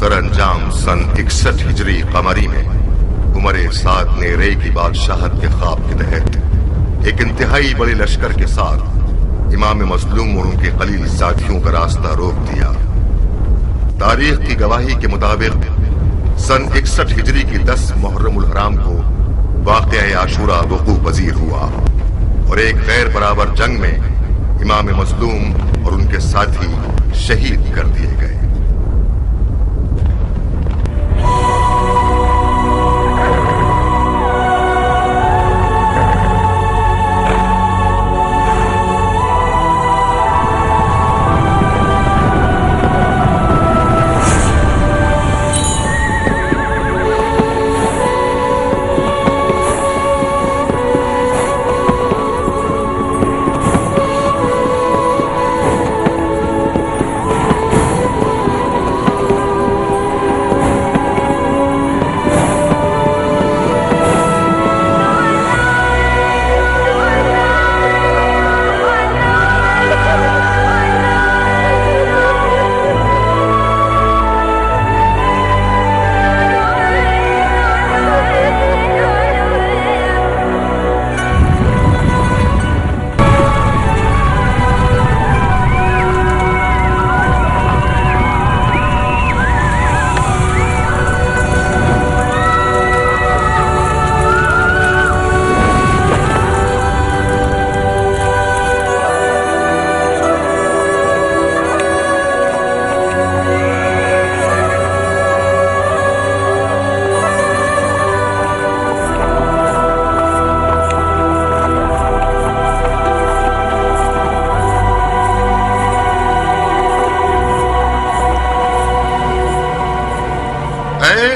Sir अंजाम सन 61 हिजरी कमरी में उमर साद ने रे की बादशाहत के ख्वाब के तहत एक इंतहाई बड़े लश्कर के साथ इमाम मजलूम और उनके कलील साथियों का रास्ता रोक दिया। तारीख की गवाही के मुताबिक सन 61 हिजरी की 10 मुहर्रमुल हराम को वाक़या आशूरा वक़ू पजीर हुआ और एक गैर बराबर जंग में इमाम मजलूम और उनके साथी शहीद कर दिए गए।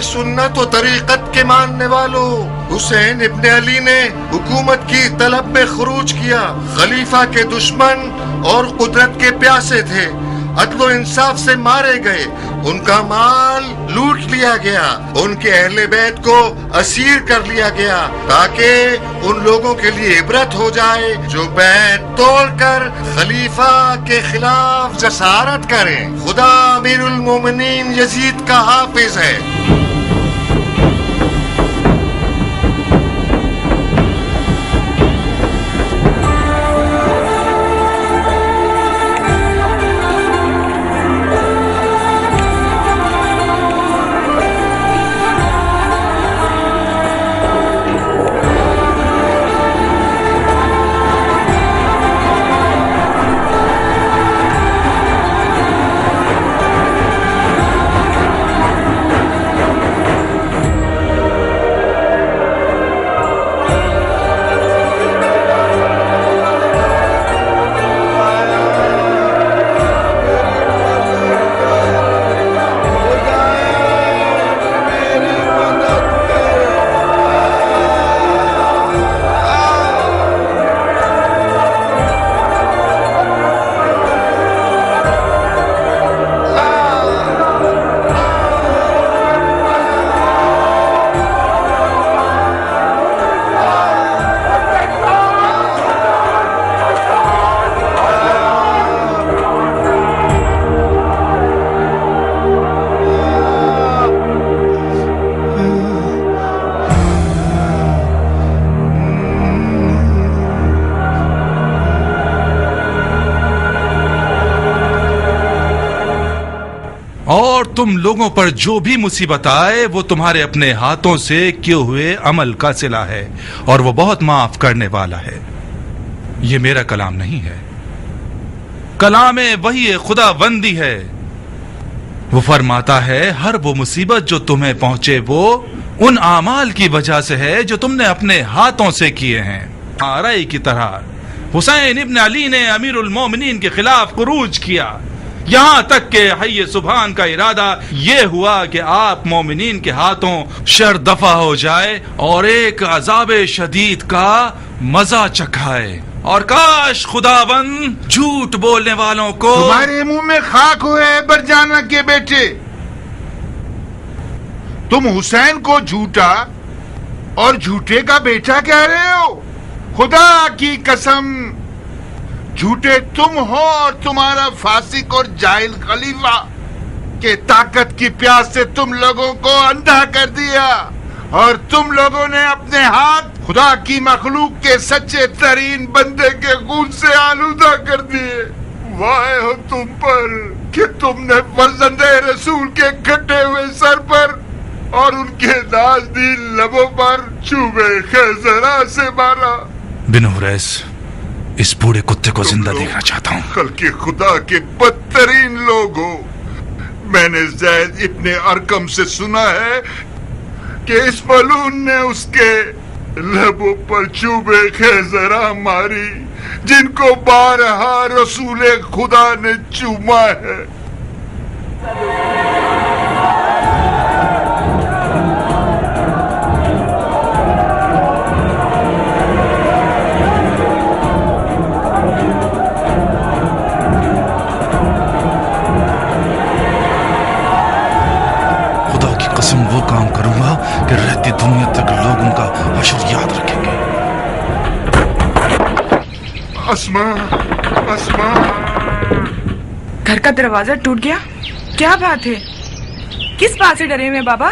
सुन्नत और तरीकत के मानने वालों, हुसैन इब्न अली ने हुकूमत की तलब में खुरूज किया। खलीफा के दुश्मन और कुदरत के प्यासे थे, अदल इंसाफ से मारे गए, उनका माल लूट लिया गया, उनके अहले बैत को असीर कर लिया गया ताकि उन लोगों के लिए इबरत हो जाए जो बैत तोड़कर खलीफा के खिलाफ जसारत करें। खुदा अमीरुल मोमिनीन यजीद का हाफिज है। और तुम लोगों पर जो भी मुसीबत आए वो तुम्हारे अपने हाथों से किए हुए अमल का सिला है और वो बहुत माफ करने वाला है। ये मेरा कलाम नहीं है, कलाम वही खुदावंदी है। वो फरमाता है हर वो मुसीबत जो तुम्हें पहुंचे वो उन आमाल की वजह से है जो तुमने अपने हाथों से किए हैं। आराई की तरह हुसैन इब्न अली ने अमीरुल मोमिनीन के खिलाफ खुरूज किया, यहाँ तक के हय्ये सुभान का इरादा ये हुआ कि आप मोमिनीन के हाथों शर दफा हो जाए और एक अजाब शदीद का मजा चखाए। और काश खुदाबंद झूठ बोलने वालों को तुम्हारे मुंह में खाक हुए बरजाना के बेटे। तुम हुसैन को झूठा और झूठे का बेटा कह रहे हो। खुदा की कसम, झूठे तुम हो और तुम्हारा फासिक और जाहिल खलीफा। कि ताकत की प्यास से तुम लोगों को अंधा कर दिया और तुम लोगों ने अपने हाथ खुदा की मखलूक के सच्चे तरीन बंदे के खून से आलूदा कर दिए। वाह हो तुम पर कि तुमने फर्जंदे रसूल के कटे हुए सर पर और उनके नाज़दीन लबों पर चूबे खैजरा से मारा। बिन हुरैस, इस बूढ़े कुत्ते को जिंदा देखना चाहता हूँ। खल्के खुदा के बदतरीन लोग हो। मैंने ज़ैद इब्ने अरकम से सुना है कि इस मलून ने उसके लबों पर चूबे खैजरा मारी जिनको बारहा रसूल खुदा ने चूमा है। कसम वो काम करूंगा कि रहती दुनिया तक लोग उनका हश्र याद रखेंगे। अस्मा, अस्मा। घर का दरवाजा टूट गया? क्या बात है? किस बात से डरे हुए बाबा?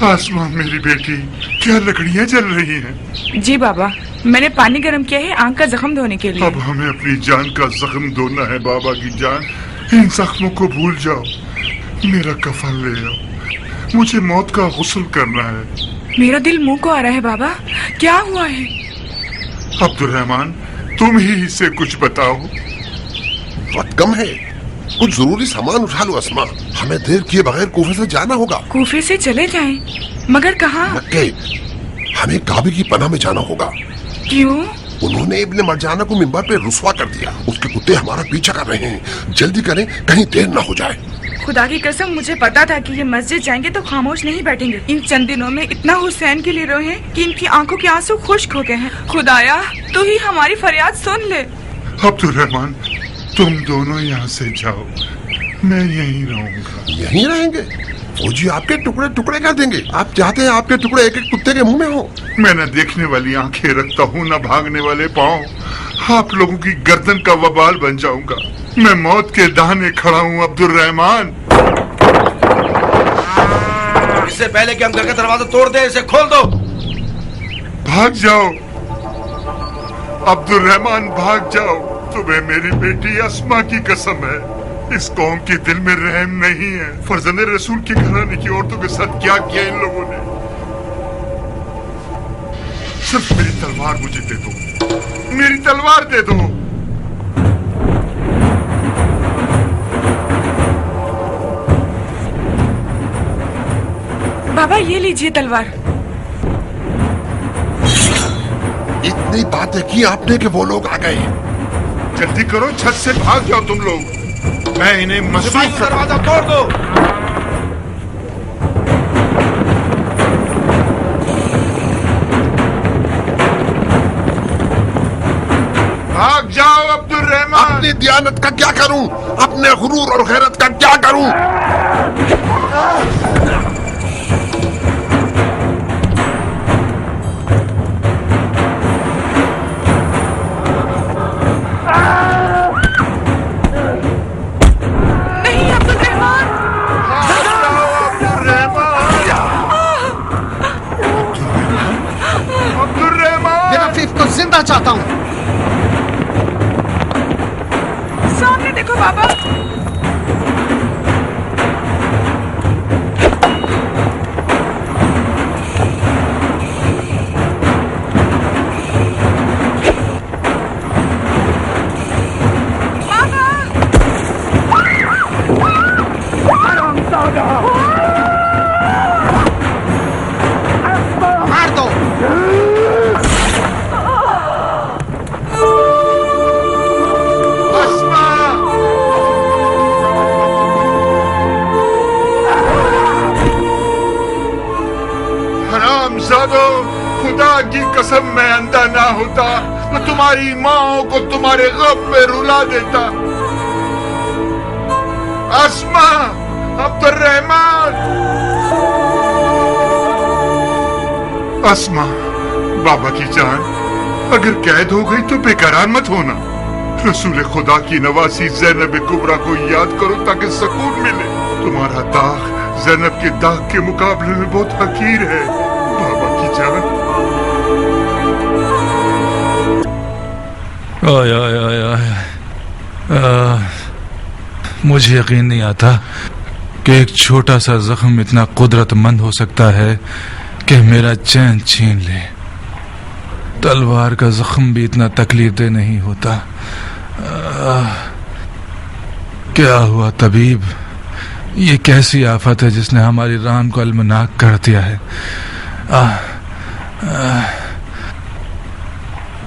अस्मा मेरी बेटी, क्या लकड़ियां जल रही हैं? जी बाबा, मैंने पानी गर्म किया है आंख का जख्म धोने के लिए। अब हमें अपनी जान का जख्म धोना है बाबा की जान। इन जख्मों को भूल जाओ। मेरा कफन ले आओ, मुझे मौत का गुस्ल करना है। मेरा दिल मुंह को आ रहा है बाबा, क्या हुआ है? अब्दुर्रहमान, तुम ही इससे कुछ बताओ। वक्त कम है, कुछ जरूरी सामान उठा लो अस्मा। हमें देर किए बगैर कूफे से जाना होगा। कूफे से चले जाएं, मगर कहाँ? मक्के। हमें काबे की पनाह में जाना होगा। क्यों? उन्होंने इब्ने मरजाना को मिंबर पे रुस्वा कर दिया। उसके कुत्ते हमारा पीछा कर रहे हैं। जल्दी करें, कहीं देर ना हो जाए। खुदा की कसम, मुझे पता था कि ये मस्जिद जाएंगे तो खामोश नहीं बैठेंगे। इन चंद दिनों में इतना हुसैन के लिए रोए हैं कि इनकी आंखों के आंसू खुश्क हो गए हैं। खुदाया, तू ही हमारी फरियाद सुन ले। अब्दुर्रहमान, तुम दोनों यहाँ से जाओ, मैं यहीं रहूंगा। यहीं रहेंगे? फौजी आपके टुकड़े टुकड़े कर देंगे। आप चाहते हैं आपके टुकड़े एक एक कुत्ते के मुंह में हो? मैं न देखने वाली आंखें रखता हूँ, न भागने वाले पाँव। आप लोगों की गर्दन का वबाल बन जाऊंगा। मैं मौत के दाने खड़ा हूँ अब्दुर्रहमान। इससे पहले कि हम घर का दरवाजा तोड़ दें, इसे खोल दो। भाग जाओ अब्दुर्रहमान, भाग जाओ। तुम्हें मेरी बेटी अस्मा की कसम है, इस कौम के दिल में रहम नहीं है। फर्जंदे रसूल के घराने की औरतों के साथ क्या किया इन लोगों ने। सिर्फ मेरी तलवार मुझे दे दो, मेरी तलवार दे दो। बाबा, ये लीजिए तलवार। इतनी बातें की आपने कि वो लोग आ गए। जल्दी करो, छत से भाग जाओ तुम लोग। मैं इन्हें मसूफ दरवाजा तोड़ दो। भाग जाओ अब्दुर्रहमान। अपनी दियानत का क्या करूं? अपने गुरूर और गैरत का क्या करूं? जिंदा चाहता हूँ। सामने देखो बाबा। मार दो। खुदा की कसम, मैं अंधा ना होता तो तुम्हारी माँ को तुम्हारे गम में रुला देता। अस्मा, अब्दुर्रहमान। अस्मा, बाबा की जान, अगर कैद हो गई तो बेकरार मत होना। रसूल खुदा की नवासी ज़ैनब कुबरा को याद करो ताकि सुकून मिले। तुम्हारा दाग ज़ैनब के दाग के मुकाबले में बहुत हकीर है बाबा की जान। आय आय आय आय मुझे यकीन नहीं आता कि एक छोटा सा जख्म इतना कुदरतमंद हो सकता है कि मेरा चैन छीन ले। तलवार का जख्म भी इतना तकलीफ दे नहीं होता। क्या हुआ तबीब? ये कैसी आफत है जिसने हमारी रान को अलमनाक कर दिया है?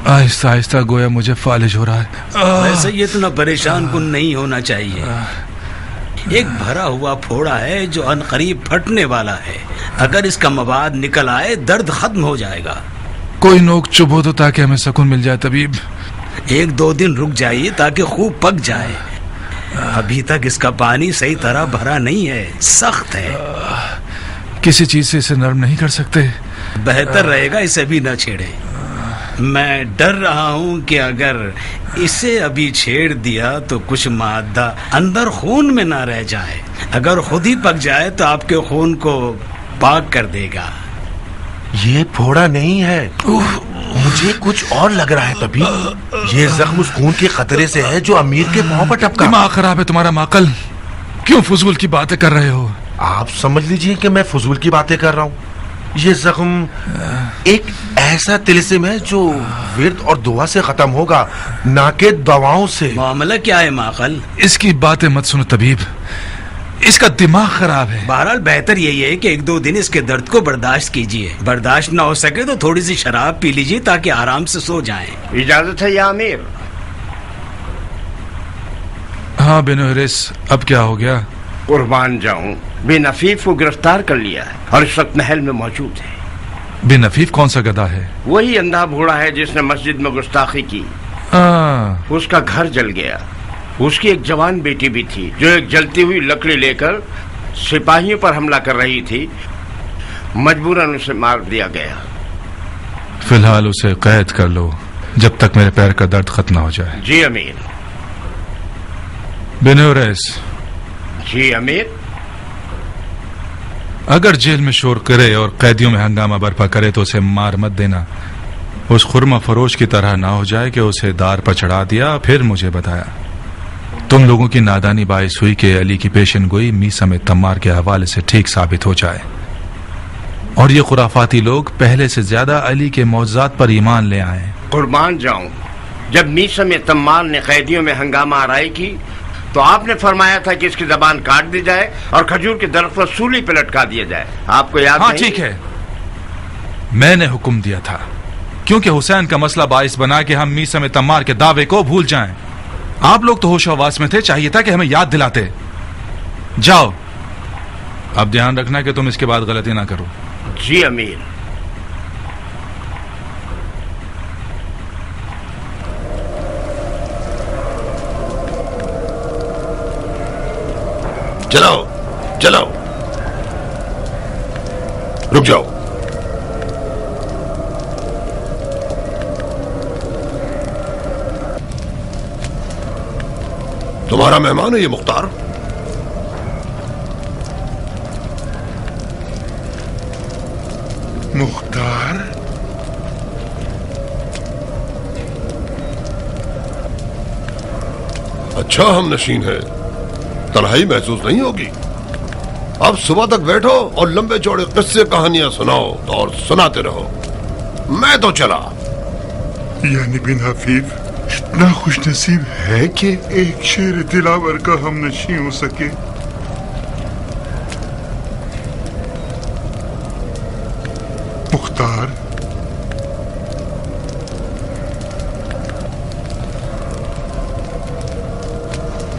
आहिस्ता आहिस्ता गोया मुझे फालिज हो रहा है। वैसे ये इतना परेशान कुन नहीं होना चाहिए। एक भरा हुआ फोड़ा है जो अनकरीब फटने वाला है। अगर इसका मवाद निकल आए दर्द खत्म हो जाएगा। कोई नोक चुभ हो तो ताकि हमें सुकून मिल जाए तबीब। 1-2 दिन रुक जाइए ताकि खूब पक जाए। अभी तक इसका पानी सही तरह भरा नहीं है, सख्त है। किसी चीज से इसे नरम नहीं कर सकते? बेहतर रहेगा इसे भी न छेड़े। मैं डर रहा हूँ कि अगर इसे अभी छेड़ दिया तो कुछ मादा अंदर खून में ना रह जाए। अगर खुद ही पक जाए तो आपके खून को पाक कर देगा। ये फोड़ा नहीं है, मुझे कुछ और लग रहा है तबीब। ये जख्म उस खून के खतरे से है जो अमीर के पांव पर टपका। दिमाग खराब है तुम्हारा माकल। क्यों फजूल की बातें कर रहे हो? आप समझ लीजिए कि मैं फजूल की बातें कर रहा हूँ। ये जख्म एक ऐसा तिलिस्म है जो विर्द और दुआ से खत्म होगा, ना कि दवाओं से। मामला क्या है माकल? इसकी बातें मत सुनो तबीब, इसका दिमाग खराब है। बहरहाल बेहतर यही है कि 1-2 दिन इसके दर्द को बर्दाश्त कीजिए। बर्दाश्त ना हो सके तो थोड़ी सी शराब पी लीजिए ताकि आराम से सो जाएं। इजाजत है या अमीर? हाँ बिनो हरिस, अब क्या हो गया? कुर्बान जाऊं, बिन अफीफ को गिरफ्तार कर लिया है और इस वक्त महल में मौजूद है। बिन अफीफ कौन सा गधा है? वही अंधा बूढ़ा है जिसने मस्जिद में गुस्ताखी की। उसका घर जल गया। उसकी एक जवान बेटी भी थी जो एक जलती हुई लकड़ी लेकर सिपाहियों पर हमला कर रही थी। मजबूरन उसे मार दिया गया। फिलहाल उसे कैद कर लो जब तक मेरे पैर का दर्द खत्म ना हो जाए। जी अमीर। बिनोरेस। जी अमीर। अगर जेल में शोर करे और कैदियों में हंगामा बर्पा करे तो उसे मार मत देना। उस खुरमा फरोश की तरह ना हो जाए कि उसे दार पर चढ़ा दिया फिर मुझे बताया। तुम लोगों की नादानी बाइस हुई कि अली की पेशन गोई मीसा में तम्मार के हवाले से ठीक साबित हो जाए और ये खुराफाती लोग पहले से ज्यादा अली के मौजूदात पर ईमान ले आए। कुर्बान जाऊं, जब मीसा में तम्मार ने कैदियों में हंगामा आराई की तो आपने फरमाया था कि इसकी जबान काट दी जाए और खजूर के दरख्त पर सूली पे लटका दिया जाए। आपको याद हाँ नहीं? ठीक है, मैंने हुक्म दिया था क्योंकि हुसैन का मसला बाइस बना कि हम मीसा में तम्मार के दावे को भूल जाएं। आप लोग तो होश हवास में थे, चाहिए था कि हमें याद दिलाते। जाओ, अब ध्यान रखना कि तुम इसके बाद गलती ना करो। जी अमीर। चलो चलो, रुक जाओ। तुम्हारा मेहमान है ये मुख्तार? मुख्तार? अच्छा हम नशीन है, तन्हाई महसूस नहीं होगी। अब सुबह तक बैठो और लंबे चौड़े किस्से कहानियां सुनाओ और सुनाते रहो। मैं तो चला। यानी बिन हफीफ इतना खुश नसीब है कि एक शेर दिलावर का हम नशी हो सके। मुख्तार,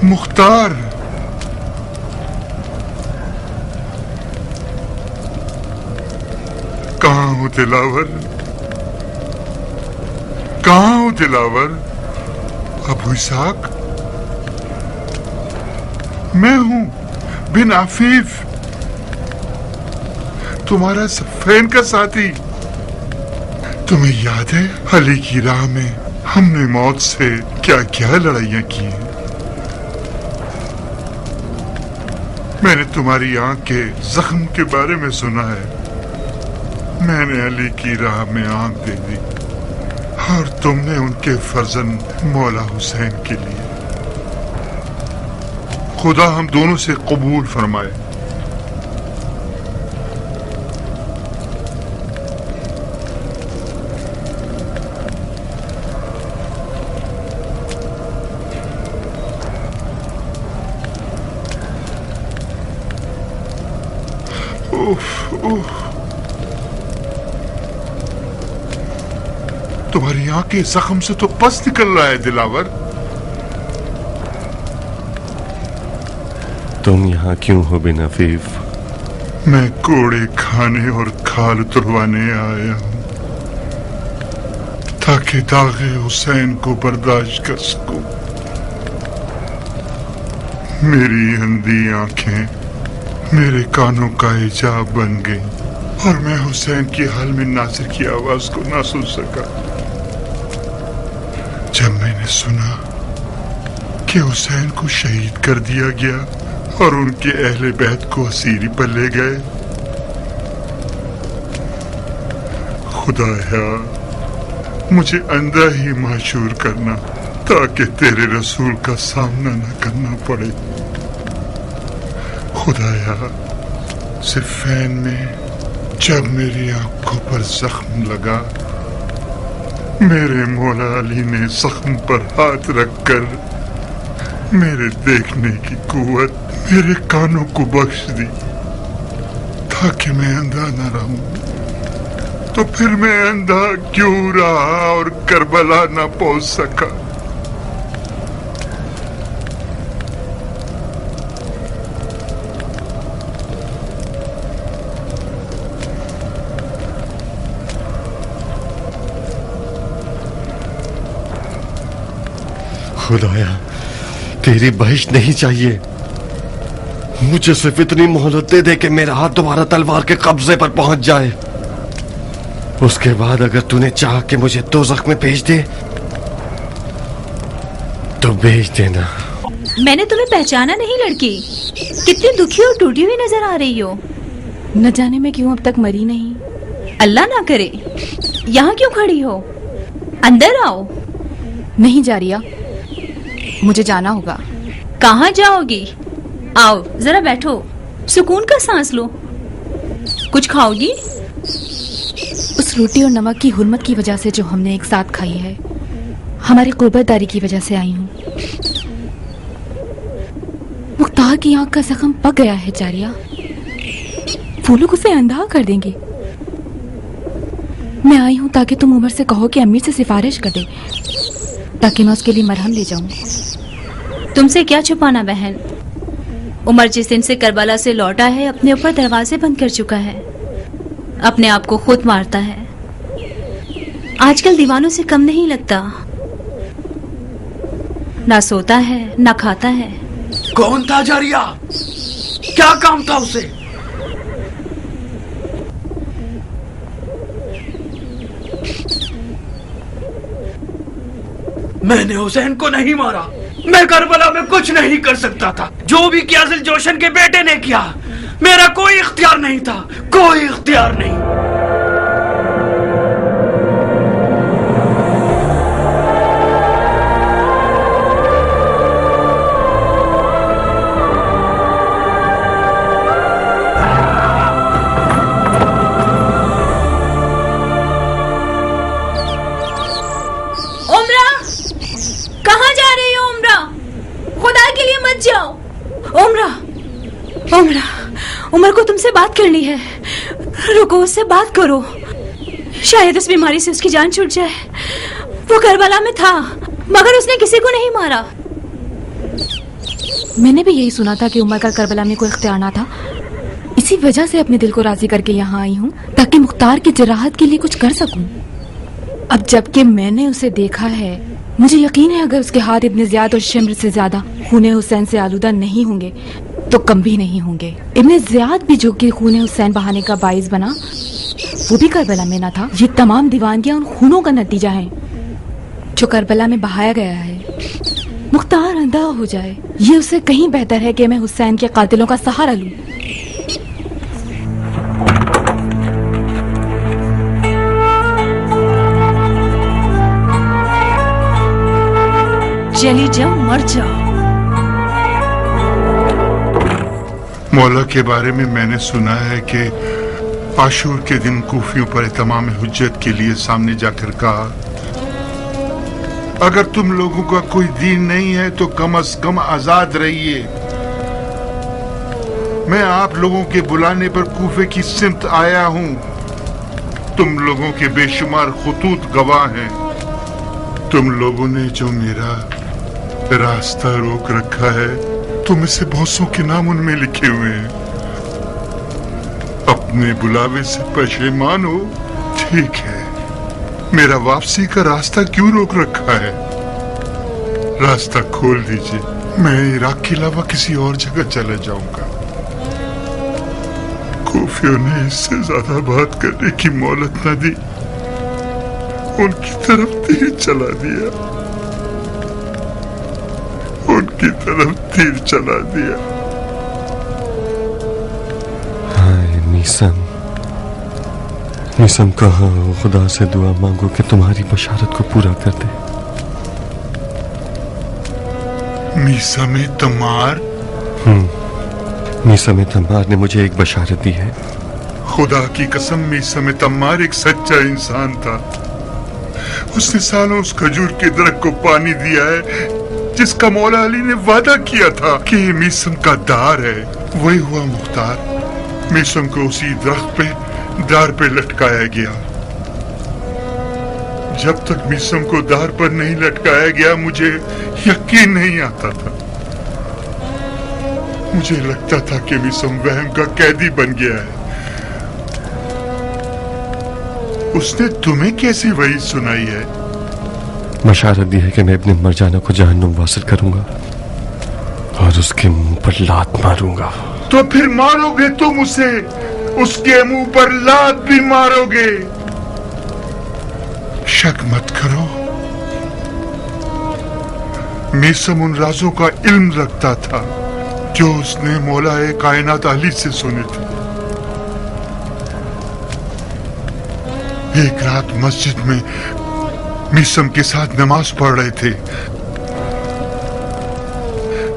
मुख्तार, कहाँ हो दिलावर? कहाँ हो दिलावर? अबू इसाक, मैं हूं बिन आफीफ, तुम्हारा सफेन का साथी। तुम्हें याद है अली की राह में हमने मौत से क्या क्या लड़ाइयां की हैं। मैंने तुम्हारी आंख के जख्म के बारे में सुना है। मैंने अली की राह में आंख दे दी और तुमने उनके फर्जंद मौला हुसैन के लिए। खुदा हम दोनों से कबूल फरमाए। तुम्हारी आंख के जख्म से तो पस निकल रहा है दिलावर। तुम यहाँ क्यों हो बिन अफीफ? मैं कोड़े खाने और खाल उतरवाने आया हूँ ताकि दागे हुसैन को बर्दाश्त कर सकूं। मेरी अंधी आंखें मेरे कानों का हिजाब बन गई और मैं हुसैन की हाल में नासिर की आवाज को ना सुन सका। जब मैंने सुना कि हुसैन को शहीद कर दिया गया और उनके अहले बैत को असीरी पर ले गए, खुदाया मुझे अंधा ही माशूर करना ताकि तेरे रसूल का सामना न करना पड़े। खुदाया सिफ़ैन में जब मेरी आंखों पर जख्म लगा, मेरे मौला अली ने जख्म पर हाथ रखकर मेरे देखने की कुव्वत मेरे कानों को बख्श दी ताकि मैं अंधा न रहूं। तो फिर मैं अंधा क्यों रहा और करबला न पहुंच सका? खुदाया तेरी बहिश नहीं चाहिए, मुझे सिर्फ इतनी मोहलत दे दे कि मेरा हाथ दोबारा तलवार के कब्जे पर पहुंच जाए। उसके बाद अगर तूने चाह कि मुझे दोज़ख में भेज दे तो भेज देना। मैंने तुम्हें पहचाना नहीं लड़की, कितनी दुखी और टूटी हुई नजर आ रही हो। न जाने मैं क्यों अब तक मरी नहीं। अल्लाह ना करे, यहाँ क्यों खड़ी हो? अंदर आओ। नहीं जारिया, मुझे जाना होगा। कहाँ जाओगी? आओ जरा बैठो, सुकून का सांस लो। कुछ खाओगी? उस रोटी और नमक की हुर्मत की वजह से जो हमने एक साथ खाई है, हमारी कुर्बतदारी की वजह से आई हूँ। मुख्तार की आंख का जख्म पक गया है जारिया, वो लोग उसे अंधा कर देंगे। मैं आई हूँ ताकि तुम उमर से कहो कि अम्मी से सिफारिश कर दे ताकि मैं उसके लिए मरहम ले जाऊं। तुमसे क्या छुपाना बहन, उमर जिस दिन से करबला से लौटा है अपने ऊपर दरवाजे बंद कर चुका है, अपने आप को खुद मारता है। आजकल दीवानों से कम नहीं लगता, ना सोता है ना खाता है। कौन था जारिया? क्या काम था उसे? मैंने हुसैन को नहीं मारा, मैं करबला में कुछ नहीं कर सकता था। जो भी किया दिल जोशन के बेटे ने किया, मेरा कोई इख्तियार नहीं था, कोई इख्तियार नहीं। उमर को तुमसे बात करनी है, रुको उससे बात करो। शायद इस बीमारी से उसकी जान छूट जाए। वो करबला में था मगर उसने किसी को नहीं मारा। मैंने भी यही सुना था कि उमर का करबला में कोई इख्तियार ना था। इसी वजह से अपने दिल को राजी करके यहाँ आई हूँ ताकि मुख्तार की जराहत के लिए कुछ कर सकूं। अब जबकि मैंने उसे देखा है, मुझे यकीन है अगर उसके हाथ इब्ने ज़ियाद और शिम्र से ज्यादा खूने हुसैन से आलूदा नहीं होंगे तो कम भी नहीं होंगे। इब्ने ज़ियाद भी जो कि खूने हुसैन बहाने का बाइस बना, वो भी करबला में ना था। ये तमाम दीवानगियां उन खूनों का नतीजा है जो करबला में बहाया गया है। मुख्तार अंधा हो जाए, ये उससे कहीं बेहतर है कि मैं हुसैन के कातिलों का सहारा लूं। चली जाओ, मर जाओ। मौला के बारे में मैंने सुना है कि आशूर के दिन कूफियों पर तमाम हुज्जत के लिए सामने जाकर कहा, अगर तुम लोगों का कोई दीन नहीं है तो कम से कम आजाद रहिए। मैं आप लोगों के बुलाने पर कूफे की सिमत आया हूं। तुम लोगों के बेशुमार खुतूत गवाह हैं। तुम लोगों ने जो मेरा रास्ता रोक रखा है, तुम इसे बहुतों के नाम उनमें लिखे हुए हैं। अपने बुलावे से पशेमान हो, ठीक है, मेरा वापसी का रास्ता क्यों रोक रखा है? रास्ता खोल दीजिए, मैं इराक के अलावा किसी और जगह चला जाऊंगा। कूफियों ने इससे ज्यादा बात करने की मोहलत न दी, उनकी तरफ तीर चला दिया, उनकी तरफ तीर चला दिया। हाय मीसम, मीसम कहाँ हो? खुदा से दुआ मांगो कि तुम्हारी बशारत को पूरा कर दे। मीसम तमार? मीसम तमार ने मुझे एक बशारत दी है। खुदा की कसम, मीसम तमार एक सच्चा इंसान था। उसने सालों उस खजूर के दरख्त को पानी दिया है जिसका मौला अली ने वादा किया था कि ये मीसम का दार है। वही हुआ मुख्तार। मीसम को उसी दरख्त पे दार पे लटकाया गया। जब तक मीसम को दार पर नहीं लटकाया गया, मुझे यकीन नहीं आता था। मुझे लगता था कि मीसम वहम का कैदी बन गया है। उसने तुम्हें कैसी वही सुनाई है? बशारत दी है कि मैं अपने मरजाना को जहन्नुम वासिल करूंगा और उसके मुंह पर लात मारूंगा। तो फिर मारोगे तुम उसे? उसके मुंह पर लात भी मारोगे? शक मत करो, मीसम उन राजों का इल्म रखता था जो उसने मौलाए कायनात अली से सुने थे। एक रात मस्जिद में मीसम के साथ नमाज पढ़ रहे थे।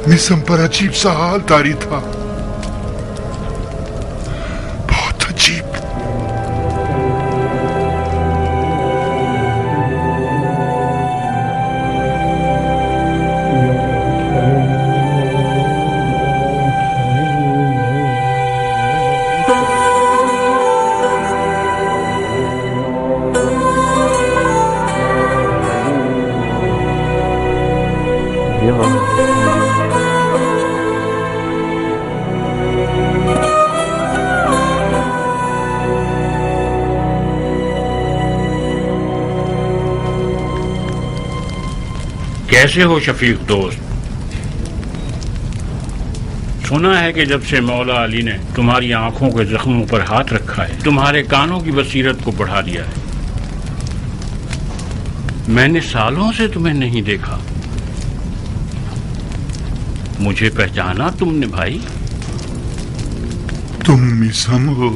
मीसम पर अजीब सा हाल तारी था, बहुत अजीब। कैसे हो शफीक दोस्त? सुना है कि जब से मौला अली ने तुम्हारी आंखों के जख्मों पर हाथ रखा है, तुम्हारे कानों की बसीरत को बढ़ा दिया है। मैंने सालों से तुम्हें नहीं देखा। मुझे पहचाना तुमने भाई? तुम मीसम हो?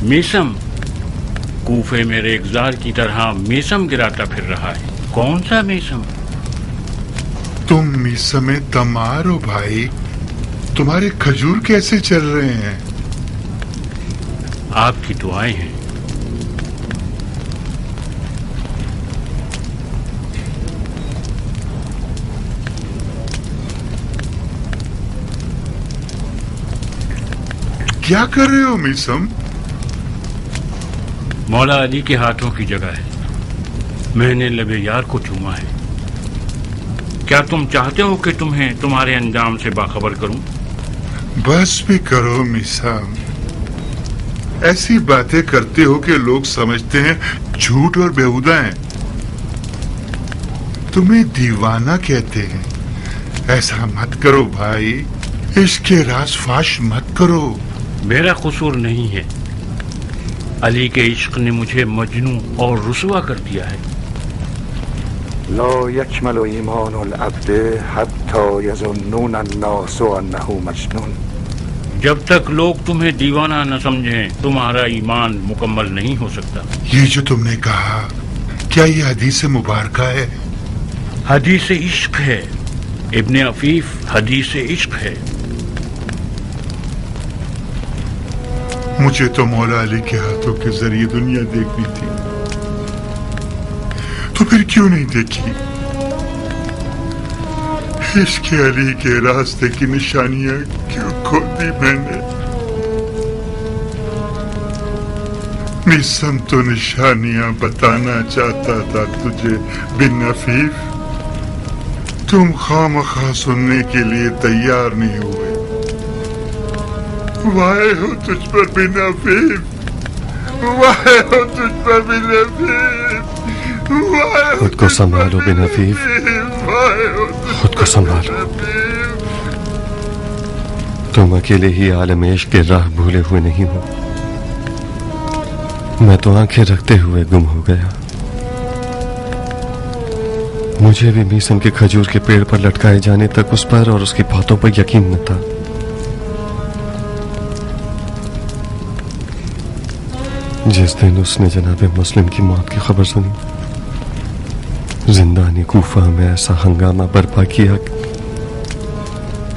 मीसम? कूफे में रेगजार की तरह मीसम गिराता फिर रहा है। कौन सा मीसम? तुम मीसम तमार हो भाई। तुम्हारे खजूर कैसे चल रहे हैं? आपकी दुआएं हैं। क्या कर रहे हो मीसम? मौला अली के हाथों की जगह है। मैंने लबे यार को चूमा है। क्या तुम चाहते हो कि तुम्हें तुम्हारे अंजाम से बाखबर करूं? बस भी करो मीसम। ऐसी बातें करते हो कि लोग समझते हैं झूठ और बेहुदा हैं। तुम्हें दीवाना कहते हैं। ऐसा मत करो भाई, इसके राज फाश मत करो। मेरा कसूर नहीं है। अली के इश्क ने मुझे मजनू और रुसवा कर दिया है। لا يكمل ایمان العبد حتی یظنون الناس انه مجنون. जब तक लोग तुम्हें दीवाना न समझें तुम्हारा ईमान मुकम्मल नहीं हो सकता। ये जो तुमने कहा क्या ये हदीस मुबारका है? हदीस इश्क है इब्ने अफीफ, हदीस इश्क है। मुझे तो मौला अली के हाथों के जरिए दुनिया देखनी थी, तो फिर क्यों नहीं देखी? इसके अली के रास्ते की निशानियां क्यों खो दी मैंने? निसम तो निशानियां बताना चाहता था तुझे बिन अफीफ, तुम खामखा सुनने के लिए तैयार नहीं हुए। वाहे हो तुझ पर बिन अफीफ, वाहे हो तुझ पर बिन अफीफ। खुद को संभालो बिन हफीफ, खुद को संभालो। तुम अकेले ही आलम इश्क के राह भूले हुए नहीं हो, मैं तो आंखें रखते हुए गुम हो गया। मुझे भी मीसम के खजूर के पेड़ पर लटकाए जाने तक उस पर और उसकी बातों पर यकीन न था। जिस दिन उसने जनाब मुस्लिम की मौत की खबर सुनी, जिंदानी कूफा में ऐसा हंगामा बर्पा किया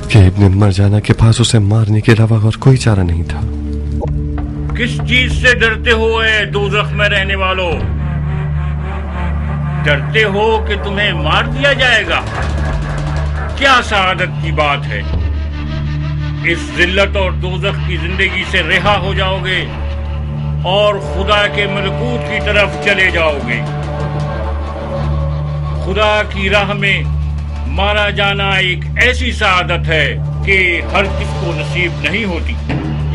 कि इब्न मरजाना के पास उसे मारने के अलावा और कोई चारा नहीं था। किस चीज से डरते हो ऐ दोज़ख में रहने वालों? डरते हो कि तुम्हें मार दिया जाएगा? क्या सआदत की बात है। इस जिल्लत और दोज़ख की जिंदगी से रिहा हो जाओगे और खुदा के मलकूत की तरफ चले जाओगे। खुदा की राह में मारा जाना एक ऐसी सआदत है कि हर किसको नसीब नहीं होती।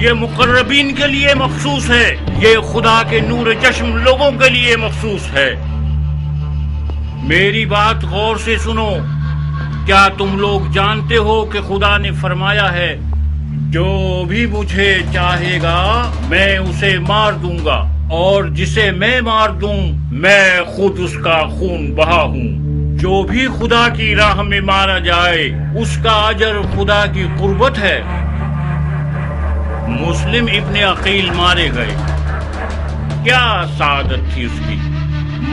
ये मुकर्रबीन के लिए मखसूस है, ये खुदा के नूर चश्म लोगों के लिए मखसूस है। मेरी बात गौर से सुनो। क्या तुम लोग जानते हो कि खुदा ने फरमाया है, जो भी मुझे चाहेगा मैं उसे मार दूंगा, और जिसे मैं मार दूं मैं खुद उसका खून बहा हूं। जो भी खुदा की राह में मारा जाए उसका अजर खुदा की कुर्बत है। मुस्लिम इब्ने अकील मारे गए, क्या सादत थी उसकी।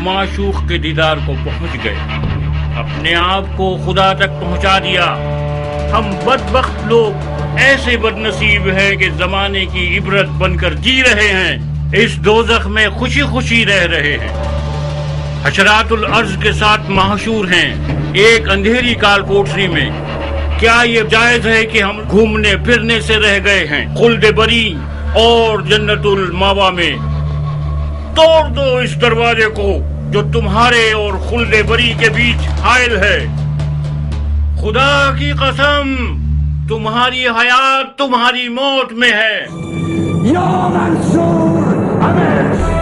माशूक के दीदार को पहुंच गए, अपने आप को खुदा तक पहुंचा दिया। हम बदबख्त लोग ऐसे बदनसीब हैं कि जमाने की इबरत बनकर जी रहे हैं, इस दोज़ख में खुशी खुशी रह रहे हैं। हशरातुल अर्ज के साथ महशूर हैं एक अंधेरी काल कोठरी में। क्या ये जायज है कि हम घूमने फिरने से रह गए हैं खुल्द बरी और जन्नतुल मावा में? तोड़ दो इस दरवाजे को जो तुम्हारे और खुल्द बरी के बीच हायल है। खुदा की कसम, तुम्हारी हयात तुम्हारी मौत में है। या मंसूर हमें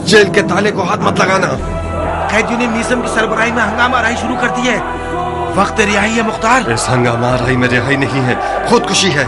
जेल के ताले को हाथ मत लगाना। कैदियों ने मीसम की सरबराही में हंगामा राही शुरू कर दी है। वक्त रिहाई है मुख्तार। इस हंगामा राही में रिहाई नहीं है, खुदकुशी है।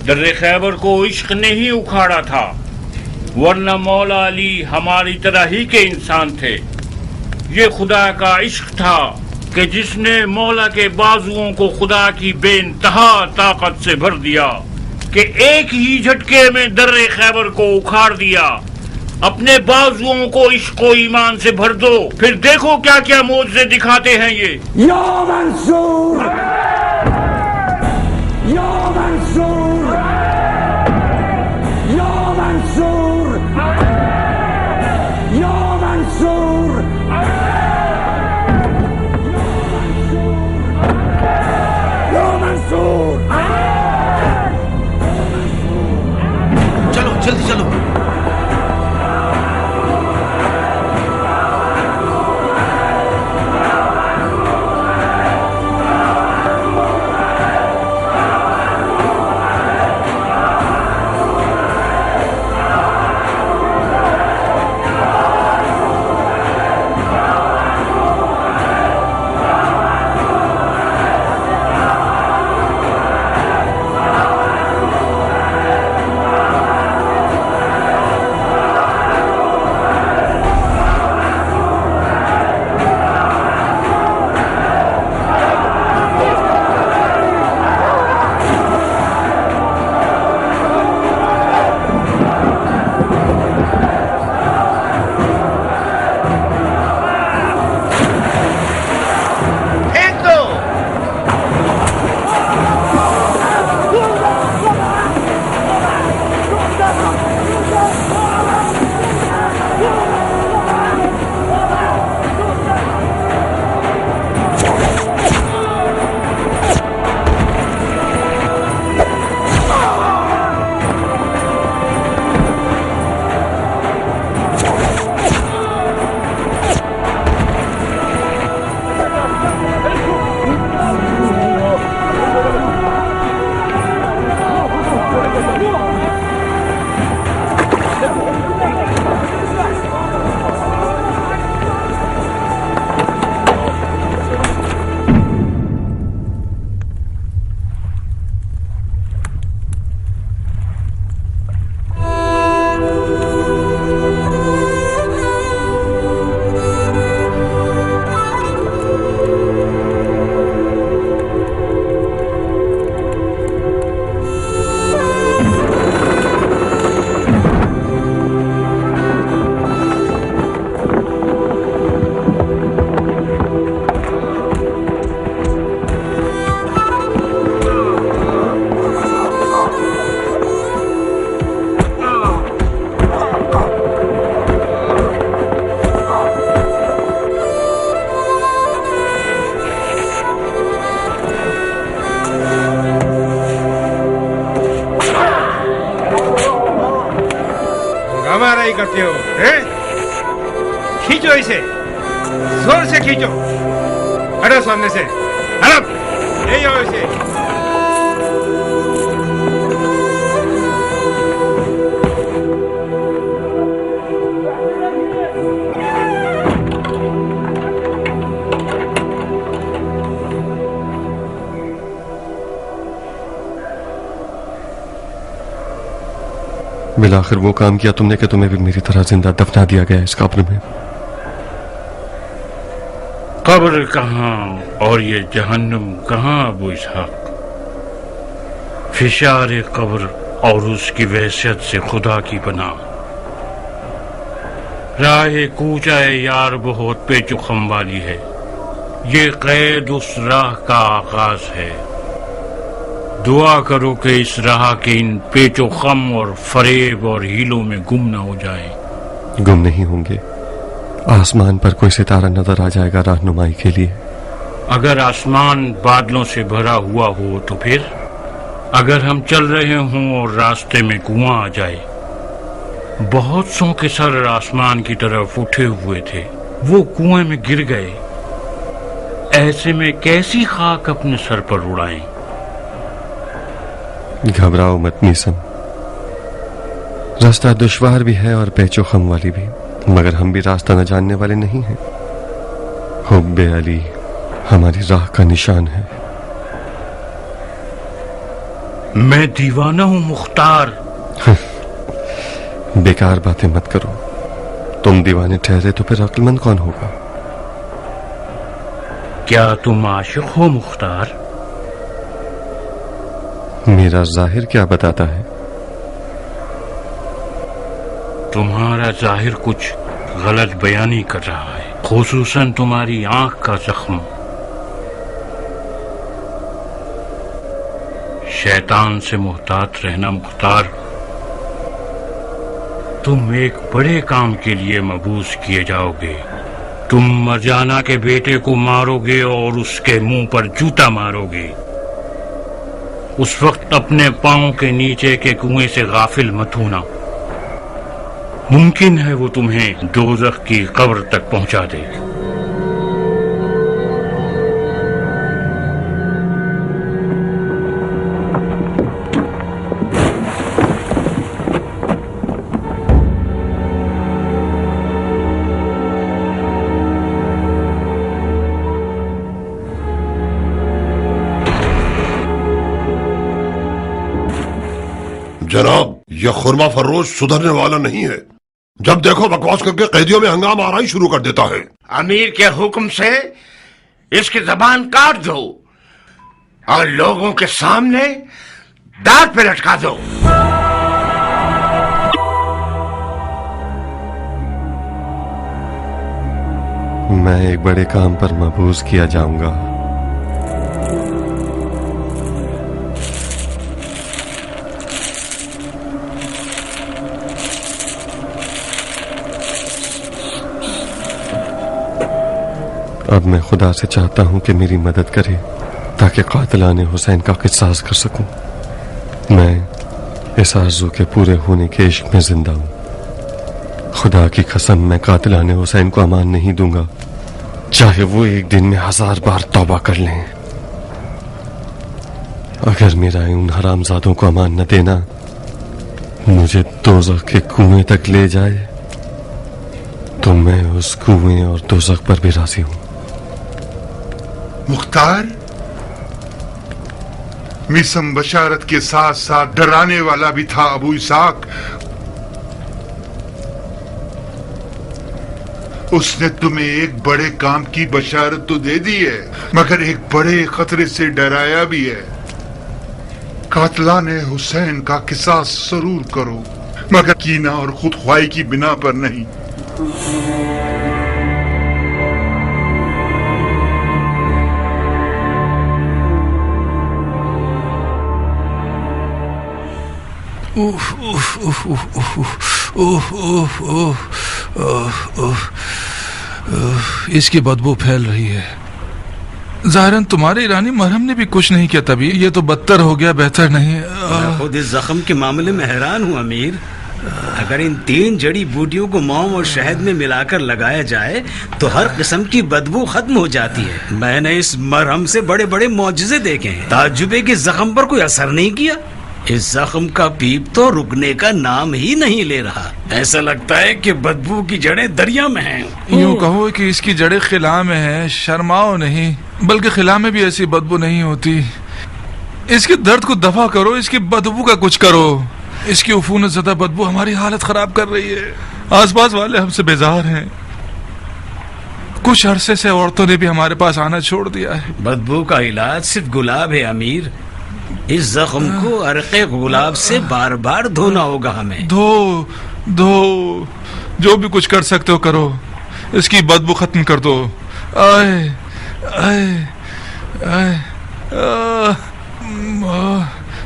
در خیبر کو عشق نے ہی اکھاڑا تھا، ورنہ مولا علی ہماری طرح ہی کے انسان تھے۔ یہ خدا کا عشق تھا کہ جس نے مولا کے بازوؤں کو خدا کی بے انتہا طاقت سے بھر دیا کہ ایک ہی جھٹکے میں در خیبر کو اکھاڑ دیا۔ اپنے بازوؤں کو عشق و ایمان سے بھر دو، پھر دیکھو کیا کیا معجزے دکھاتے ہیں یہ۔ یا منصور، یا منصور، یا منصور، یا منصور، یا منصور۔ چلو جلدی چلو۔ کرتے ہو؟ کھینچو اسے، زور سے کھینچو، ہٹو سامنے سے، ہٹو، لے جاؤ اسے۔ بالآخر وہ کام کیا تم نے کہ تمہیں بھی میری طرح زندہ دفنا دیا گیا اس قبر میں۔ قبر کہاں اور یہ جہنم کہاں ابو اسحاق؟ فشار قبر اور اس کی وحشت سے خدا کی پناہ۔ راہ کوچہ یار بہت پیچ و خم والی ہے، یہ قید اس راہ کا آغاز ہے۔ دعا کرو کہ اس راہ کے ان پیچ و خم اور فریب اور ہیلوں میں گم نہ ہو جائیں۔ گم نہیں ہوں گے، آسمان پر کوئی ستارہ نظر آ جائے گا رہنمائی کے لیے۔ اگر آسمان بادلوں سے بھرا ہوا ہو تو پھر؟ اگر ہم چل رہے ہوں اور راستے میں کنواں آ جائے؟ بہت سو کے سر آسمان کی طرف اٹھے ہوئے تھے، وہ کنویں میں گر گئے۔ ایسے میں کیسی خاک اپنے سر پر اڑائیں؟ گھبراؤ مت میسم، راستہ دشوار بھی ہے اور پیچ و خم والی بھی، مگر ہم بھی راستہ نہ جاننے والے نہیں ہیں۔ حب علی ہماری راہ کا نشان ہے۔ मैं दीवाना हूँ मुख्तार। बेकार बातें मत करो। तुम दीवाने ठहरे तो फिर अक्लमंद कौन होगा? क्या तुम आशिक हो मुख्तार? मेरा जाहिर क्या बताता है? तुम्हारा जाहिर कुछ गलत बयानी कर रहा है, खुसूसन तुम्हारी आंख का जख्म। शैतान से मुहतात रहना मुख्तार। तुम एक बड़े काम के लिए मबूस किए जाओगे। तुम मरजाना के बेटे को मारोगे और उसके मुंह पर जूता मारोगे। उस वक्त अपने पांव के नीचे के कुएं से गाफिल मत होना। मुमकिन है वो तुम्हें दोज़ख की कब्र तक पहुंचा दे। जनाब, यह खुरमा फरोश सुधरने वाला नहीं है। जब देखो बकवास करके कैदियों में हंगामा आना ही शुरू कर देता है। अमीर के हुक्म से इसकी जबान काट दो और लोगों के सामने दांत पे लटका दो। मैं एक बड़े काम पर मबूस किया जाऊंगा। अब मैं खुदा से चाहता हूं कि मेरी मदद करे ताकि कातिलाने हुसैन का किसास कर सकूं। मैं इस आरज़ू के पूरे होने के इश्क में जिंदा हूं। खुदा की कसम, मैं कातिलाने हुसैन को अमान नहीं दूंगा, चाहे वो एक दिन में 1000 बार तौबा कर लें। अगर मेरा उन हरामजादों को अमान न देना मुझे दोज़ख के कुएं तक ले जाए तो मैं उस कुएं और दोज़ख पर भी राजी हूं। मुख्तार, मिसम बशारत के साथ साथ डराने वाला भी था अबू इसाक। उसने तुम्हें एक बड़े काम की बशारत तो दे दी है, मगर एक बड़े खतरे से डराया भी है। कातलाने हुसैन का किसास जरूर करो, मगर कीना और खुदख्वाही की बिना पर नहीं। इसकी बदबू फैल रही है। ज़ाहिरन तुम्हारे ईरानी मरहम ने भी कुछ नहीं किया, तभी ये तो बदतर हो गया, बेहतर नहीं। मैं खुद इस जख्म के मामले में हैरान हूँ अमीर। अगर इन 3 जड़ी बूटियों को मौम और शहद में मिलाकर लगाया जाए तो हर किस्म की बदबू खत्म हो जाती है। मैंने इस मरहम से बड़े बड़े मौजज़े देखे हैं, ताज्जुबे के जख्म पर कोई असर नहीं किया। इस जख्म का पीप तो रुकने का नाम ही नहीं ले रहा। ऐसा लगता है कि बदबू की जड़ें दरिया में हैं। यूं कहो कि इसकी जड़ें खिला में हैं। शर्माओ नहीं, बल्कि खिला में भी ऐसी बदबू नहीं होती। इसके दर्द को दफा करो, इसकी बदबू का कुछ करो। इसकी उफूनत ज़दा बदबू हमारी हालत खराब कर रही है। आसपास वाले हमसे बेजार हैं। कुछ अरसे से औरतों ने भी हमारे पास आना छोड़ दिया है। बदबू का इलाज सिर्फ गुलाब है अमीर। इस जख्म को अरक़े गुलाब से बार बार धोना होगा हमें। धो जो भी कुछ कर सकते हो करो, इसकी बदबू खत्म कर दो। आए आए आए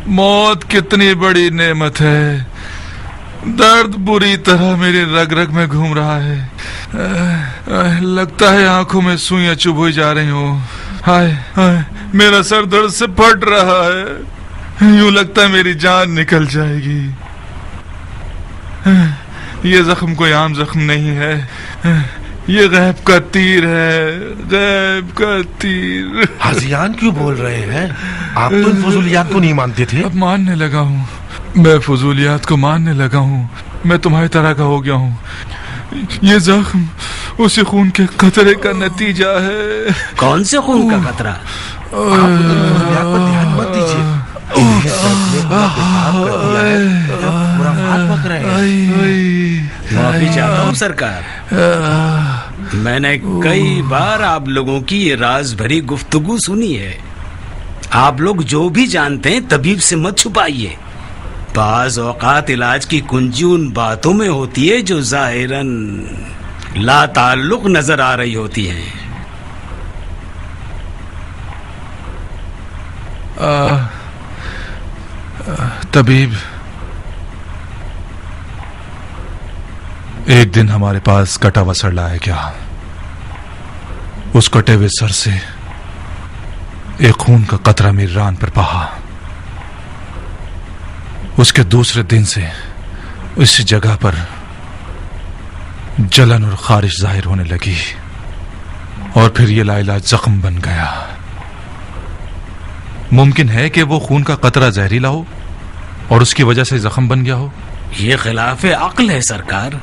मौत कितनी बड़ी नेमत है। दर्द बुरी तरह मेरी रग रग में घूम रहा है। लगता है आंखों में सुइयां चुभ हुई जा रही हो। हाय हाय, मेरा सर दर्द से फट रहा है। यूं लगता है मेरी जान निकल जाएगी। ये जख्म कोई आम जख्म नहीं है, ये गैब का तीर है, गैब का तीर। हाजियान क्यों बोल रहे हैं? आप तो इन फजूलियात को नहीं मानते थे। अब मानने लगा हूँ, मैं फजूलियात को मानने लगा हूँ। मैं तुम्हारी तरह का हो गया हूँ। ये जख्म उसी खून के कतरे का नतीजा है। कौन से खून का कतरा? आप इन फजूलियात पर ध्यान मत दीजिए। पूरा पेशाब कर दिया है, खुराफात बक रहे हैं। माफी चाहता हूँ सरकार, मैंने कई बार आप लोगों की ये राज भरी गुफ्तगू सुनी है। आप लोग जो भी जानते हैं तबीब से मत छुपाइए। बाज औकात इलाज की कुंजी उन बातों में होती है जो ज़ाहिरन ला ताल्लुक नजर आ रही होती हैं। तबीब, एक दिन हमारे पास कटा हुआ सर लाया क्या? उस कटे हुए सर से एक खून का कतरा मेरी रान पर बहा। उसके दूसरे दिन से इस जगह पर जलन और खारिश जाहिर होने लगी और फिर ये लाइलाज जख्म बन गया। मुमकिन है कि वो खून का कतरा जहरीला हो और उसकी वजह से जख्म बन गया हो। ये खिलाफ अक्ल है सरकार।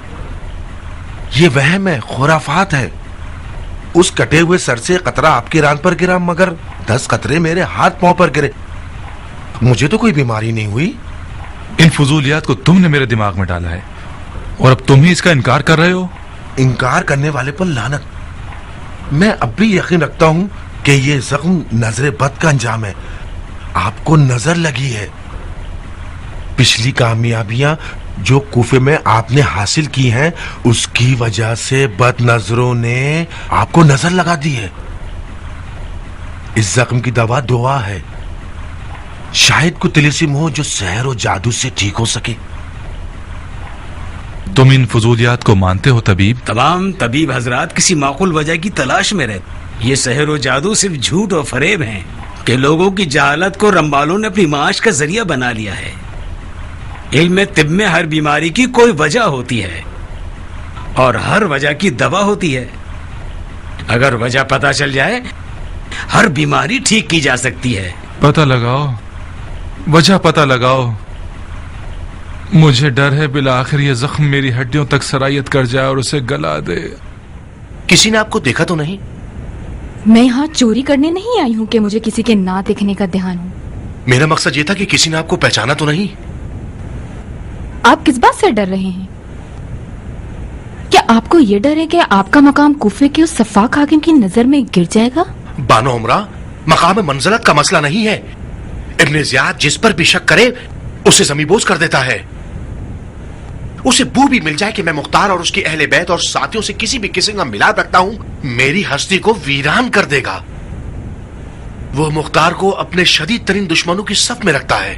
ये वहम है, खुराफात है। उस कटे हुए सर से कतरा आपकी रान पर गिरा, मगर 10 कतरे मेरे हाथ पांव पर गिरे। मुझे तो कोई बीमारी नहीं हुई। इन फजूलियात को तुमने मेरे दिमाग में डाला है और अब तुम ही इसका इनकार कर रहे हो। इनकार करने वाले पर लानत। मैं अब भी यकीन रखता हूं कि ये जख्म नजर बद का अंजाम है। आपको नजर लगी है। पिछली कामयाबियां जो कूफे में आपने हासिल की हैं, उसकी वजह से बद नजरों ने आपको नजर लगा दी है। इस जख्म की दवा दुआ है। शायद कोई तिलिस्म हो जो सहर और जादू से ठीक हो सके। तुम इन फजूलियात को मानते हो तबीब? तमाम तबीब हजरात किसी माकूल वजह की तलाश में रहते। ये सहर और जादू सिर्फ झूठ और फरेब हैं कि लोगों की जहालत को रंबालों ने अपनी माश का जरिया बना लिया है। इल्म तिब में हर बीमारी की कोई वजह होती है और हर वजह की दवा होती है। अगर वजह पता चल जाए, हर बीमारी ठीक की जा सकती है। पता लगाओ, वजह पता लगाओ। मुझे डर है बिला आखिर ये जख्म मेरी हड्डियों तक सरायत कर जाए और उसे गला दे। किसी ने आपको देखा तो नहीं? मैं यहाँ चोरी करने नहीं आई हूँ कि मुझे किसी के ना देखने का ध्यान हो। मेरा मकसद ये था कि किसी ने आपको पहचाना तो नहीं। आप किस बात से डर रहे हैं? क्या आपको ये डर है कि आपका मकाम कूफे के उस सफाक हाकिम की नजर में गिर जाएगा? बानो उमरा, मकाम मंजिलत का मसला नहीं है। इब्ने ज़ियाद जिस पर भी शक करे उसे ज़मीबोज़ कर देता है। उसे बू भी मिल जाए कि मैं मुख्तार और उसकी अहले बैत और साथियों से किसी भी किस्म का मिलाप रखता हूं, मेरी हस्ती को वीरान कर देगा। वो मुख्तार को अपने शदीद तरीन दुश्मनों की सफ में रखता है।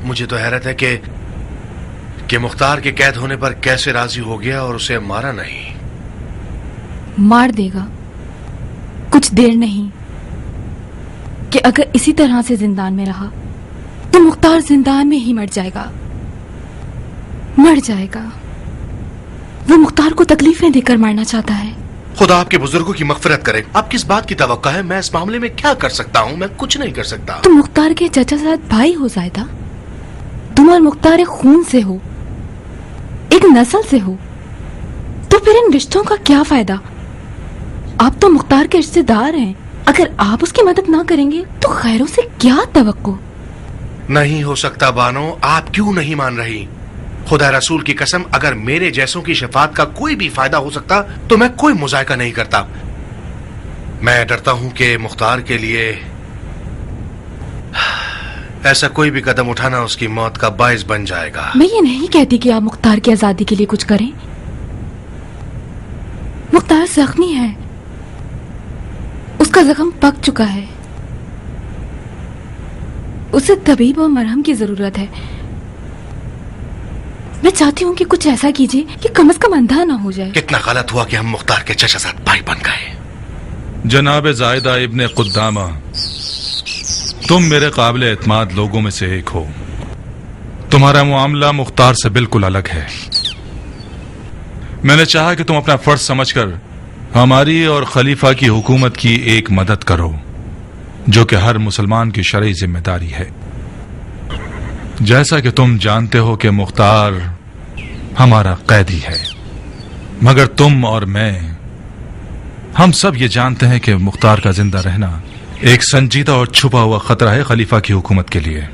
मुझे तो हैरत है कि मुख्तार के कैद होने पर कैसे राजी हो गया और उसे मारा नहीं। मार देगा, कुछ देर नहीं कि अगर इसी तरह से जिंदान में रहा तो मुख्तार जिंदान में ही मर जाएगा। वो मुख्तार को तकलीफें देकर मारना चाहता है। खुदा आपके बुजुर्गों की मगफिरत करे। आप किस बात की तवक्का है? मैं इस मामले में क्या कर सकता हूँ? मैं कुछ नहीं कर सकता। तुम मुख्तार के चचा साथ भाई हो जायदा। तुम और मुख्तार एक खून से हो, एक नस्ल से हो, तो फिर इन रिश्तों का क्या फायदा? आप तो मुख्तार के रिश्तेदार हैं। अगर आप उसकी मदद ना करेंगे तो खैरों से क्या तवक्को? नहीं हो सकता बानो। आप क्यों नहीं मान रही? खुदा रसूल की कसम, अगर मेरे जैसों की शफात का कोई भी फायदा हो सकता तो मैं कोई मुजायका नहीं करता। मैं डरता हूं कि मुख्तार के लिए ऐसा कोई भी कदम उठाना उसकी मौत का बाइस बन जाएगा। मैं ये नहीं कहती कि आप मुख्तार की आजादी के लिए कुछ करें। मुख्तार जख्मी है, उसका जख्म पक चुका है, उसे तबीब और मरहम की जरूरत है। मैं चाहती हूँ कि कुछ ऐसा कीजिए कि कम से कम अंधा ना हो जाए। कितना गलत हुआ कि हम मुख्तार के चचा साथ भाई बन गए। जनाब जायदा इब्ने कुद्दामा, तुम मेरे काबिल एतमाद लोगों में से एक हो। तुम्हारा मामला मुख्तार से बिल्कुल अलग है। मैंने चाहा कि तुम अपना फर्ज समझकर हमारी और खलीफा की हुकूमत की एक मदद करो, जो कि हर मुसलमान की शरई जिम्मेदारी है। जैसा कि तुम जानते हो कि मुख्तार हमारा कैदी है, मगर तुम और मैं, हम सब ये जानते हैं कि मुख्तार का जिंदा रहना एक संजीदा और छुपा हुआ खतरा है खलीफा की हुकूमत के लिए।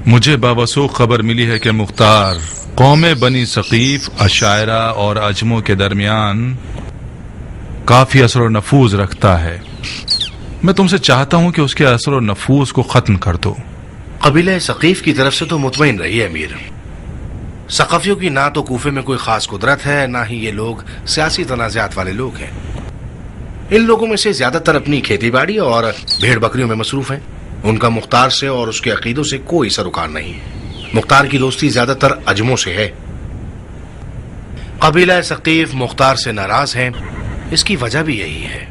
मुझे बावसूख खबर मिली है कि मुख्तार कौम बनी सकीफ, अशायरा और अजमों के दरमियान काफी असर और नफूज रखता है। मैं तुमसे चाहता हूं कि उसके असर और नफूज को खत्म कर दो। कबीला सकीफ की तरफ से तो मुतमईन रही है अमीर। सकाफियों की ना तो कूफे में कोई खास कुदरत है, ना ही ये लोग सियासी तनाज़ात वाले लोग हैं। इन लोगों में से ज्यादातर अपनी खेती बाड़ी और भेड़ बकरियों में मसरूफ हैं। उनका मुख्तार से और उसके अकीदों से कोई सरोकार नहीं है। मुख्तार की दोस्ती ज्यादातर अजमों से है। कबीला सकीफ मुख्तार से नाराज हैं। इसकी वजह भी यही है।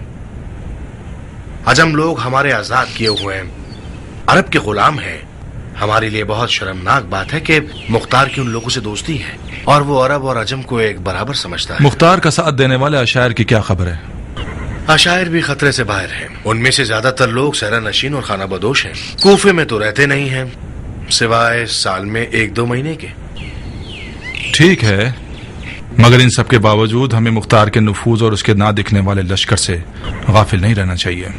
अजम लोग हमारे आजाद किए हुए हैं, अरब के गुलाम हैं। हमारे लिए बहुत शर्मनाक बात है कि मुख्तार की उन लोगों से दोस्ती है और वो अरब और अजम को एक बराबर समझता है। मुख्तार का साथ देने वाले अशायर की क्या खबर है? अशायर भी खतरे से बाहर हैं। उनमें से ज्यादातर लोग सहरा नशीन और खाना बदोश हैं। कूफे में तो रहते नहीं हैं, सिवाय साल में 1-2 महीने के। ठीक है, मगर इन सब के बावजूद हमें मुख्तार के नफूज और उसके ना दिखने वाले लश्कर से गाफिल नहीं रहना चाहिए।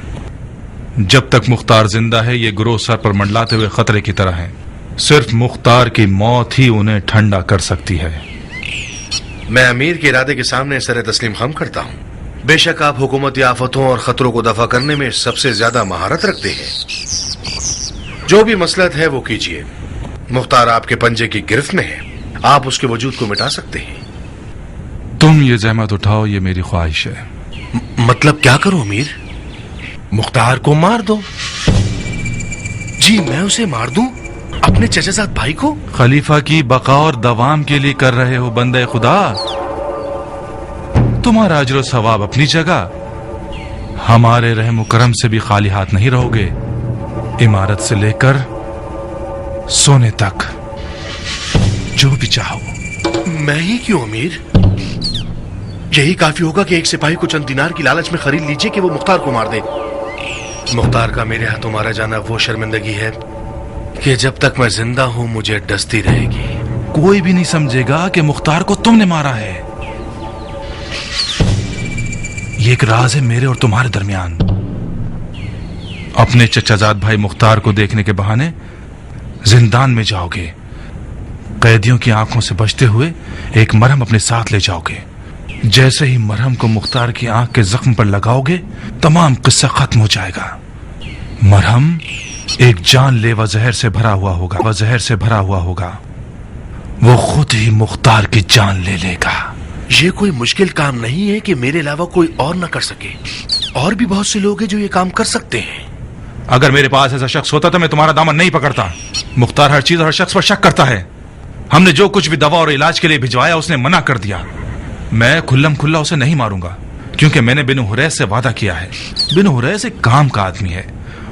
जब तक मुख्तार जिंदा है, ये ग्रोह सर पर मंडलाते हुए खतरे की तरह है। सिर्फ मुख्तार की मौत ही उन्हें ठंडा कर सकती है। मैं अमीर के इरादे के सामने सर तस्लीम खम करता हूँ। बेशक आप हुकूमती आफतों और खतरों को दफा करने में सबसे ज्यादा महारत रखते हैं। जो भी मसलहत है वो कीजिए। मुख्तार आपके पंजे की गिरफ्त में है, आप उसके वजूद को मिटा सकते हैं। तुम ये जहमत उठाओ, ये मेरी ख्वाहिश है। मतलब क्या करूं अमीर? मुख्तार को मार दो। जी मैं उसे मार दूं? अपने चचाजाद भाई को? खलीफा की बका और दवाम के लिए कर रहे हो बंदे खुदा। तुम्हारा अजर सवाब अपनी जगह, हमारे रहम करम से भी खाली हाथ नहीं रहोगे। इमारत से लेकर सोने तक जो भी चाहो। मैं ही क्यों अमीर? यही काफी होगा कि एक सिपाही को चंद दिनार की लालच में खरीद लीजिए कि वो मुख्तार को मार दे। मुख्तार का मेरे हाथों मारा जाना वो शर्मिंदगी है कि जब तक मैं जिंदा हूं मुझे डसती रहेगी। कोई भी नहीं समझेगा कि मुख्तार को तुमने मारा है। ये एक राज है मेरे और तुम्हारे दरमियान। अपने चचाजाद भाई मुख्तार को देखने के बहाने जिंदान में जाओगे। कैदियों की आंखों से बचते हुए एक मरहम अपने साथ ले जाओगे। जैसे ही मरहम को मुख्तार की आंख के जख्म पर लगाओगे, तमाम किस्सा खत्म हो जाएगा। मरहम एक जानलेवा जहर से भरा हुआ होगा। वह जहर से भरा हुआ होगा। वो खुद ही मुख्तार की जान ले लेगा। ये कोई मुश्किल काम नहीं है कि मेरे अलावा कोई और न कर सके। और भी बहुत से लोग हैं जो ये काम कर सकते हैं। अगर मेरे पास ऐसा शख्स होता तो मैं तुम्हारा दामन नहीं पकड़ता। मुख्तार हर चीज और हर शख्स पर शक करता है। हमने जो कुछ भी दवा और इलाज के लिए भिजवाया उसने मना कर दिया। मैं खुल्लम खुल्ला उसे नहीं मारूंगा, क्योंकि मैंने बिनु हुरैस से वादा किया है। बिनु हुरैस एक काम का आदमी है।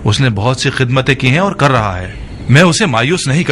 उसने बहुत सी खिदमतें की हैं और कर रहा है। मैं उसे मायूस नहीं